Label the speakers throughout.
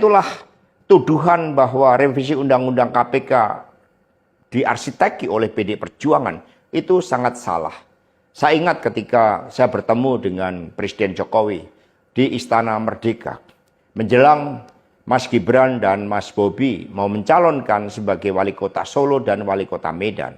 Speaker 1: itulah tuduhan bahwa revisi Undang-Undang KPK diarsiteki oleh PD Perjuangan itu sangat salah. Saya ingat ketika saya bertemu dengan Presiden Jokowi di Istana Merdeka menjelang Mas Gibran dan Mas Bobi mau mencalonkan sebagai wali kota Solo dan wali kota Medan.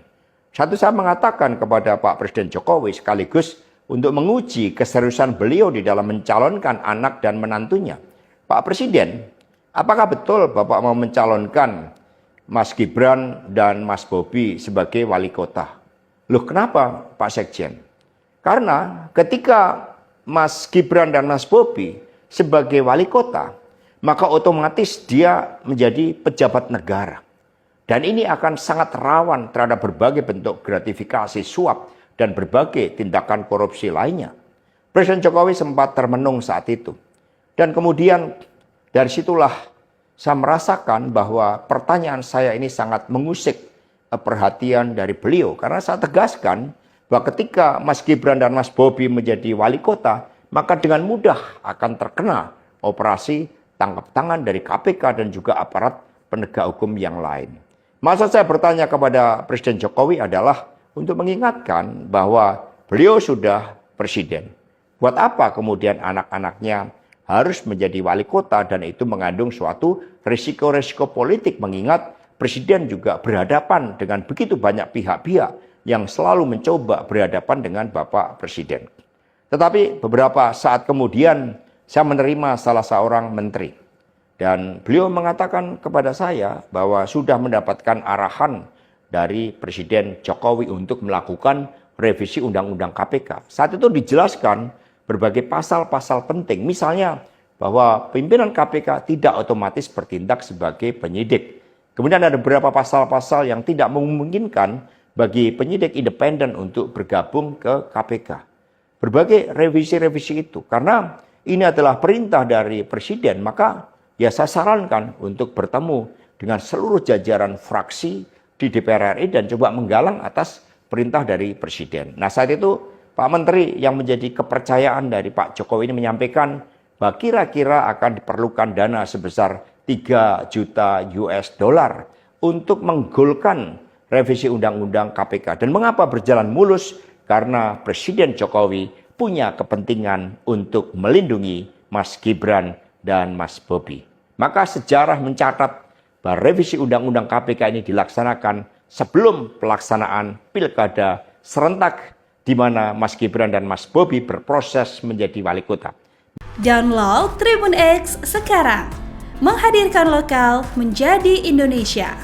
Speaker 1: Saya mengatakan kepada Pak Presiden Jokowi sekaligus untuk menguji keseriusan beliau di dalam mencalonkan anak dan menantunya. Pak Presiden, apakah betul Bapak mau mencalonkan Mas Gibran dan Mas Bobi sebagai wali kota? Loh, kenapa Pak Sekjen? Karena ketika Mas Gibran dan Mas Bobi sebagai wali kota, maka otomatis dia menjadi pejabat negara. Dan ini akan sangat rawan terhadap berbagai bentuk gratifikasi, suap, dan berbagai tindakan korupsi lainnya. Presiden Jokowi sempat termenung saat itu. Dan kemudian dari situlah saya merasakan bahwa pertanyaan saya ini sangat mengusik perhatian dari beliau. Karena saya tegaskan bahwa ketika Mas Gibran dan Mas Bobi menjadi wali kota, maka dengan mudah akan terkena operasi tangkap tangan dari KPK dan juga aparat penegak hukum yang lain. Maksud saya bertanya kepada Presiden Jokowi adalah untuk mengingatkan bahwa beliau sudah presiden. Buat apa kemudian anak-anaknya harus menjadi wali kota dan itu mengandung suatu risiko-risiko politik mengingat presiden juga berhadapan dengan begitu banyak pihak-pihak yang selalu mencoba berhadapan dengan Bapak Presiden. Tetapi beberapa saat kemudian saya menerima salah seorang menteri. Dan beliau mengatakan kepada saya bahwa sudah mendapatkan arahan dari Presiden Jokowi untuk melakukan revisi Undang-Undang KPK. Saat itu dijelaskan berbagai pasal-pasal penting. Misalnya bahwa pimpinan KPK tidak otomatis bertindak sebagai penyidik. Kemudian ada beberapa pasal-pasal yang tidak memungkinkan bagi penyidik independen untuk bergabung ke KPK. Berbagai revisi-revisi itu. Karena ini adalah perintah dari Presiden, maka ya saya sarankan untuk bertemu dengan seluruh jajaran fraksi di DPR RI dan coba menggalang atas perintah dari Presiden. Nah saat itu Pak Menteri yang menjadi kepercayaan dari Pak Jokowi ini menyampaikan bahwa kira-kira akan diperlukan dana sebesar 3 juta US dollar untuk menggolkan revisi Undang-Undang KPK. Dan mengapa berjalan mulus? Karena Presiden Jokowi punya kepentingan untuk melindungi Mas Gibran dan Mas Bobi. Maka sejarah mencatat bahwa revisi Undang-Undang KPK ini dilaksanakan sebelum pelaksanaan pilkada serentak di mana Mas Gibran dan Mas Bobi berproses menjadi wali kota.
Speaker 2: Download Tribun X sekarang, menghadirkan lokal menjadi Indonesia.